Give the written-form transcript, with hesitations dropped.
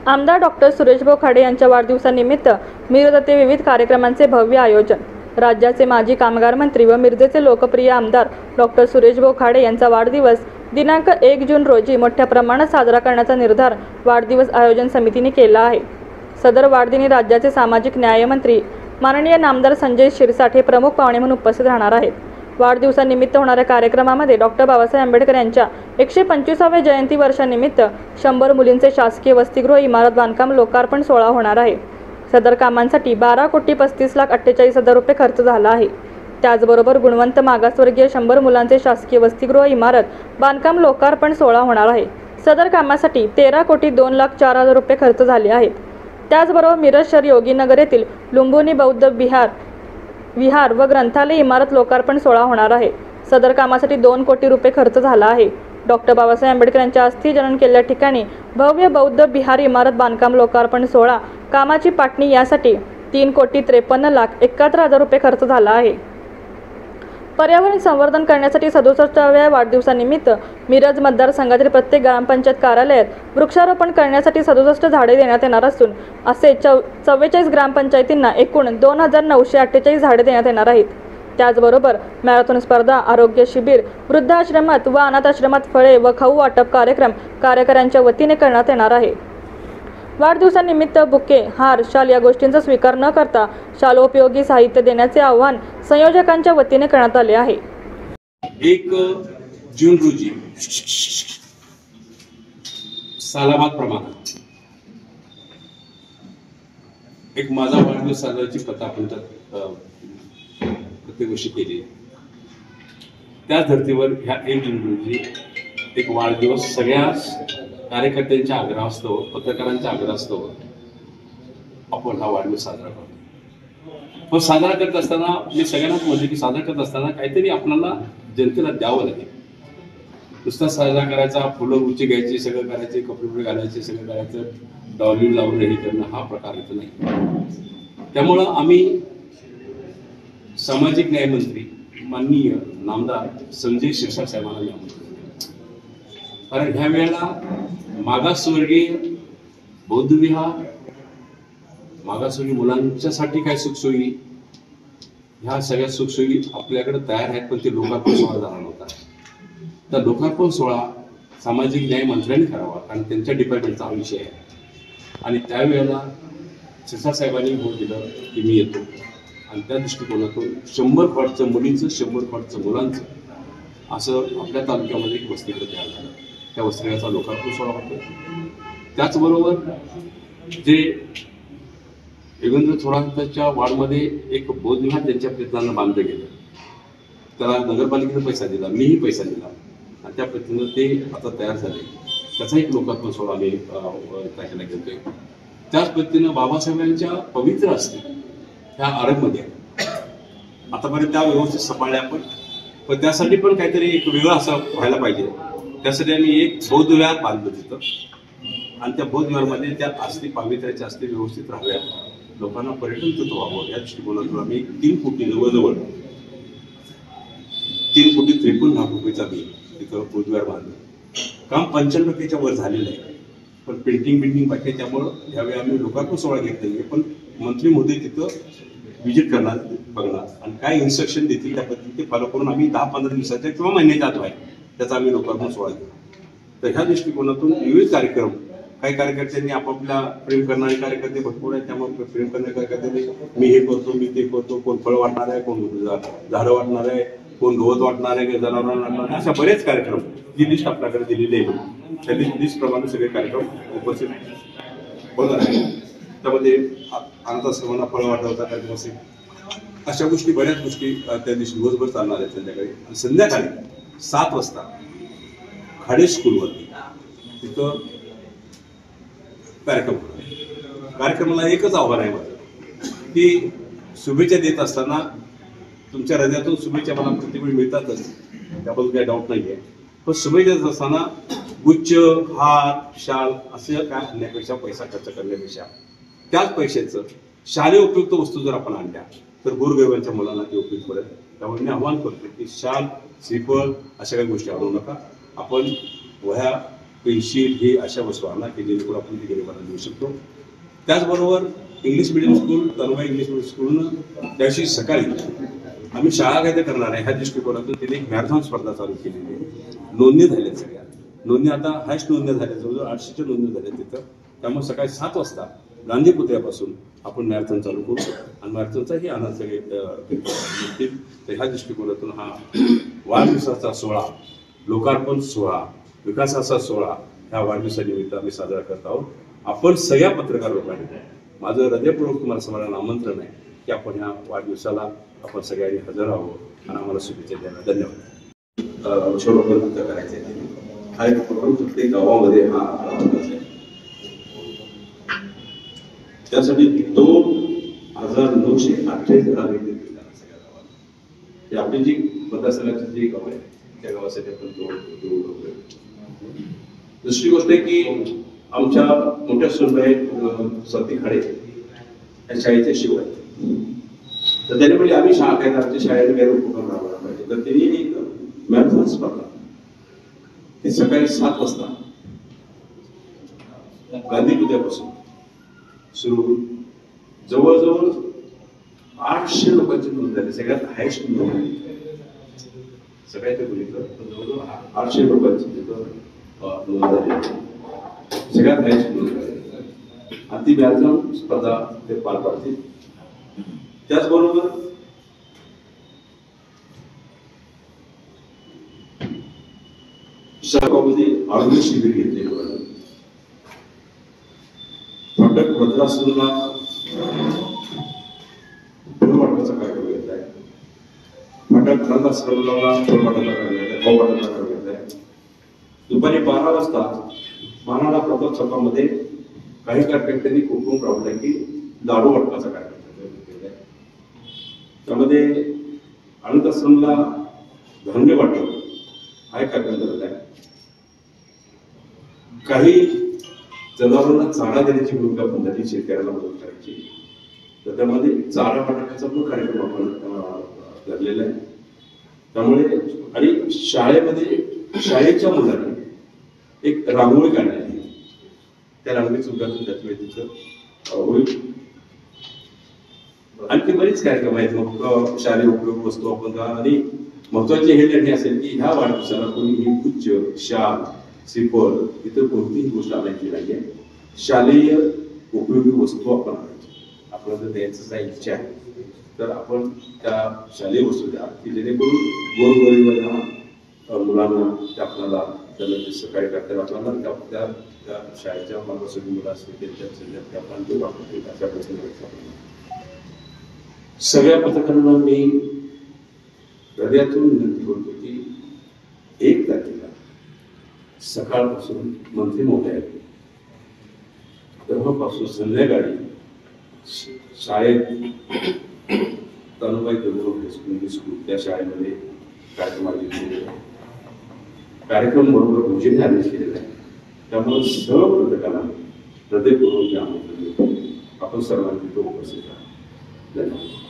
आमदार डॉक्टर सुरेश खाडे यांच्या वाढदिवसानिमित्त मिरजेते विविध कार्यक्रमांचे भव्य आयोजन। राज्याचे माजी कामगार मंत्री व मिरजेचे लोकप्रिय आमदार डॉक्टर सुरेश खाडे यांचा वाढदिवस दिनांक 1 जून रोजी मोठ्या प्रमाणात साजरा करण्याचा निर्धार वाढदिवस आयोजन समितीने केला आहे। सदर वाढदिनी राज्याचे सामाजिक न्याय मंत्री माननीय नामदार संजय शिरसाट हे प्रमुख पाहुणे म्हणून उपस्थित राहणार आहेत। वाढदिवसानिमित्त होणाऱ्या कार्यक्रमामध्ये डॉक्टर बाबासाहेब आंबेडकर यांच्या 125व्या जयंती वर्षानिमित्त 100 मुलींचे शासकीय वसतिगृह इमारत बांधकाम लोकार्पण सोहळा होणार आहे। सदर कामांसाठी 12,35,48,000 रुपये खर्च झाला आहे। त्याचबरोबर गुणवंत मागासवर्गीय 100 मुलांचे शासकीय वसतिगृह इमारत बांधकाम लोकार्पण सोहळा होणार आहे। सदर कामासाठी 13,02,04,000 रुपये खर्च झाले आहेत। त्याचबरोबर मिरज शहर योगीनगर येथील लुंबिनी बौद्ध विहार व ग्रंथालय इमारत लोकार्पण सोहळा होणार आहे। सदर कामासाठी 2 कोटी रुपये खर्च झाला आहे। डॉक्टर बाबासाहेब आंबेडकर यांच्या अस्थी जनन केलेल्या ठिकाणी भव्य बौद्ध विहार इमारत बांधकाम लोकार्पण सोहळा कामाची पाटणी यासाठी 3,53,71,000 रुपये खर्च झाला आहे। पर्यावरण संवर्धन करण्यासाठी 67व्या वाढदिवसानिमित्त मिरज मतदारसंघातील प्रत्येक ग्रामपंचायत कार्यालयात वृक्षारोपण करण्यासाठी 67 झाडे देण्यात येणार असून असे 44 ग्रामपंचायतींना एकूण 2,948 झाडे देण्यात येणार आहेत। त्याचबरोबर मॅरेथॉन स्पर्धा, आरोग्य शिबिर, वृद्धाश्रमात व अनाथाश्रमात फळे व खाऊ वाटप कार्यक्रम कार्यकर्त्यांच्या वतीने करण्यात येणार आहे। वाढदिवसानिमित्त बुके, हार, शाल या गोष्टींचा स्वीकार न करता शालोपयोगी साहित्य देण्याचे आवाहन संयोजकांच्या वतीने करण्यात आले आहे। 1 जून रोजी सालाबाद प्रमाणात एक माझा वाढदिवस साजऱ्याची प्रथा आपण प्रत्येक वर्षी केली। त्याच धर्तीवर ह्या 1 जून रोजी एक वाढदिवस सगळ्या कार्यकर्त्यांच्या आग्रहास्तव, पत्रकारांच्या आग्रहास्तव आपण हा वाढदिवस साजरा करतो। पण साजरा करत असताना मी सगळ्यांनाच म्हणतो की साजरा करत असताना काहीतरी आपल्याला जनतेला द्यावं लागेल। नुसता साजरा करायचा, फुलं उंची घ्यायची, सगळं करायचे, कपडे घालायचे, सगळं करायचं, डॉली लावून हे करणं हा प्रकार इथं नाही। त्यामुळं आम्ही सामाजिक न्याय मंत्री माननीय नामदार संजय शिरसाट साहेबांना आमंत्रित केलं। कारण ह्या वेळेला मागासवर्गीय बौद्ध विहार, मागासवर्गीय मुलांच्यासाठी काय सुखसोयी, ह्या सगळ्या सुखसोयी आपल्याकडे तयार आहेत, पण ते लोकार्पण सोहळा झाला नव्हता। तर लोकार्पण सोहळा सामाजिक न्याय मंत्र्यांनी करावा, कारण त्यांच्या डिपार्टमेंटचा हा विषय आहे। आणि त्यावेळेला शिरसाट साहेबांनी भोट दिलं की मी येतो, आणि त्या दृष्टिकोनातून 100 फॉटचं मुलींचं, 100 फॉटचं मुलांचं असं आपल्या तालुक्यामध्ये एक वसतिगृह तयार झालं। त्या वसतिगृहाचा लोकार्पण सोहळा होतो। त्याचबरोबर जे योगेंद्र थोरातांच्या वार्डमध्ये एक बौद्ध विहार त्यांच्या प्रयत्नानं बांधलं गेलं, त्याला नगरपालिकेनं पैसा दिला, मीही पैसा दिला, आणि त्या पद्धतीनं ते आता तयार झाले। त्याचा एक लोकार्पण सोहळा आम्ही करायला घेतोय। त्याच पद्धतीनं बाबासाहेबांच्या पवित्र असते ह्या आरबमध्ये आतापर्यंत त्या व्यवस्थित सांभाळल्या आपण, पण त्यासाठी पण काहीतरी एक वेगळं असं व्हायला पाहिजे। त्यासाठी आम्ही एक बौद्ध विहार बांधलं तिथं, आणि त्या बौद्ध विहारमध्ये त्या अस्थी पावित्र्याच्या अस्थी व्यवस्थित राहाव्यात, लोकांना पर्यटन तत्व व्हावं या दृष्टिकोनातून आम्ही 3 कोटी जवळजवळ 3,53,00,000 रुपयेचा मी तिथं बौद्ध विहार बांधलं। काम 95% वर झालेलं आहे, पण पेंटिंग बाकी आहे। त्यामुळं यावेळी आम्ही लोकार्पण सोहळा घेत नाही, पण मंत्री महोदय तिथं व्हिजिट करणार, बघणार, आणि काय इन्स्ट्रक्शन देतील त्या पद्धतीने फॉलो करून आम्ही 10-15 दिवसाच्या किंवा महिन्याच्या आत आहे त्याचा आम्ही लोकार्पण सोहळा घेऊ। तर ह्या दृष्टिकोनातून विविध कार्यक्रम, काही कार्यकर्त्यांनी आपापल्या प्रेम करणारे कार्यकर्ते भरपूर आहेत, त्यामुळे प्रेम करणारे कार्यकर्त्यांनी मी हे करतो, मी ते करतो, कोण फळ वाटणार आहे, कोण झाडं वाटणार आहे, कोण गवत वाटणार आहे, जनावरांना वाटणार आहे, अशा बरेच कार्यक्रम जी लिस्ट आपल्याकडे दिलेली आहे त्या लिस्ट प्रमाणे सगळे कार्यक्रम उपस्थित होणार आहे। त्यामध्ये अनाथाश्रमांना फळं वाटवता कार्यक्रम असेल, अशा गोष्टी बऱ्याच गोष्टी त्या दिवशी दिवसभर चालणार आहेत संध्याकाळी। आणि संध्याकाळी 7 वाजता खाडे स्कूलवरती तिथं कार्यक्रम होणार। कार्यक्रमाला एकच आव्हान आहे माझं की शुभेच्छा देत असताना तुमच्या हृदयातून शुभेच्छा मला प्रत्येक वेळी मिळतातच, त्याबद्दल काही डाऊट नाही आहे, पण शुभेच्छा देत असताना गुच्छ, हार, शाल असं काय आणण्यापेक्षा, पैसा खर्च करण्यापेक्षा त्याच पैशाचं शालेय उपयुक्त वस्तू जर आपण आणल्या तर गोरगरिबांच्या मुलांना ते उपयुक्त पडेल। त्यामुळे मी आवाहन करतो की शाल, श्रीफळ अशा काही गोष्टी आणू नका। आपण वह्या, पेन्सिल हे अशा वस्तू आणा की जेणेकरून आपण ते गरिबांना देऊ शकतो. त्याचबरोबर English medium school, Tanmay English medium स्कूलनं त्याशी सकाळी आम्ही शाळा कायदा करणार आहे ह्या दृष्टिकोनातून तिने एक मॅरेथॉन स्पर्धा चालू केलेली आहे. नोंदणी झाल्या सगळ्या नोंदणी आता हायस्ट नोंदणी झाल्या, जवळजवळ 800च्या नोंदणी झाल्या तिथं. त्यामुळे सकाळी 7 वाजता गांधी पुतळ्यापासून आपण मॅरेथॉन चालू करू आणि मॅरेथॉनचाही आनंद सगळे मिळतील. तर ह्या दृष्टिकोनातून हा वाढदिवसाचा सोहळा, लोकार्पण सोहळा, विकासाचा सोहळा ह्या वाढदिवसानिमित्त आम्ही साजरा करत आहोत. आपण सगळ्या पत्रकार लोकांनी माझं हृदयपूर्वक तुम्हाला सगळ्यांना आमंत्रण आहे की आपण ह्या वाढदिवसाला आपण सगळ्यांनी हजर आहोत आणि आम्हाला शुभेच्छा द्यायला. धन्यवाद. वृक्षारोपण नंतर करायचे हा एक उपक्रम प्रत्येक गावामध्ये हा आहे. त्यासाठी 2,928 झाडं सगळ्या गावात. आपली जी मतदारसंघाची जी गाव आहे त्या गावासाठी आपण दोन. दुसरी गोष्ट आहे की आमच्या मोठ्या सुनबाई सती खाडे या शाळेचे शिव आहेत. तर त्याने म्हणजे आम्ही शाळा काय आमच्या शाळेने काही उपक्रम राबवला पाहिजे. तर त्यांनी एक मॅरेथॉन स्पर्धा ते सकाळी 7 वाजता गांधी पुतळ्यापासून सुरू होऊन जवळजवळ 800 लोकांची नोंद झाली. सगळ्यात हायस्ट नोंद झाली सगळ्याच्या बोलीचं जवळजवळ 800 लोकांची तिथं नोंद झाली. सगळ्यात हायस्ट नोंद झाली आणि ती मॅरेथॉन स्पर्धा ते पार पाडतील. त्याचबरोबर शाळामध्ये आरोग्य शिबिर घेतले. फटक वज्रासनाला फुल वाटण्याचा कार्यक्रम घेतलाय. फटक अनाथाश्रमाला फुल वाटण्याचा कार्यक्रम घेतलाय. भाऊ वाटण्याचा कार्यक्रम घेतलाय. दुपारी 12 वाजता मानाडा प्रताप चौकामध्ये काही कार्यकर्त्यांनी उपक्रम राबवलाय की दारू वाटण्याचा कार्यक्रम घेतलाय. त्यामध्ये अनाथाश्रमाला धान्य वाटप हा एक कार्यक्रम झालेला आहे. काही जनावरांना चारा देण्याची भूमिका पण झाली, शेतकऱ्याला मदत करायची. तर त्यामध्ये चारा वाटण्याचा पण कार्यक्रम आपण धरलेला आहे. त्यामुळे आणि शाळेमध्ये शाळेच्या मुलांनी एक रांगोळी काढण्यात येईल. त्या रांगोळीचं उद्घाटन त्याच्या तिथं होईल. आणखी बरेच कार्यक्रम आहेत. मग शालेय उपयोग वस्तू आपण आणि महत्वाची हेडलाईन हे असेल की ह्या वाढदिवसाला कोणीही उच्च शाल श्रीफळ इतर कोणतीही गोष्ट आणायची नाहीये. शालेय उपयोगी वस्तू आपण आणायची. आपल्याला जर द्यायचं काही इच्छा आहे तर आपण त्या शालेय वस्तू द्या की जेणेकरून गोरगरिबांना मुलांना आपल्याला त्याला जे सकाळी करता आपल्याला त्या शाळेच्या मागासवर्गीय मुलं असतील त्यांच्या आपण ते वापरतो अशा प्रश्न. सगळ्या पत्रकारांना मी हृदयातून विनंती करतो की 1 तारखेला सकाळपासून मंत्री महोदय तेव्हापासून संध्याकाळी शाळेत तनुबाई इंग्लिश स्कूल त्या शाळेमध्ये कार्यक्रम आयोजित केलेला आहे. कार्यक्रम बरोबर भोजन आदेश केलेला आहे. त्यामुळे सर्व पत्रकारांना हृदयपूर्वक आमंत्रण देतो. आपण सर्वांनी तो उपस्थित राहा. धन्यवाद.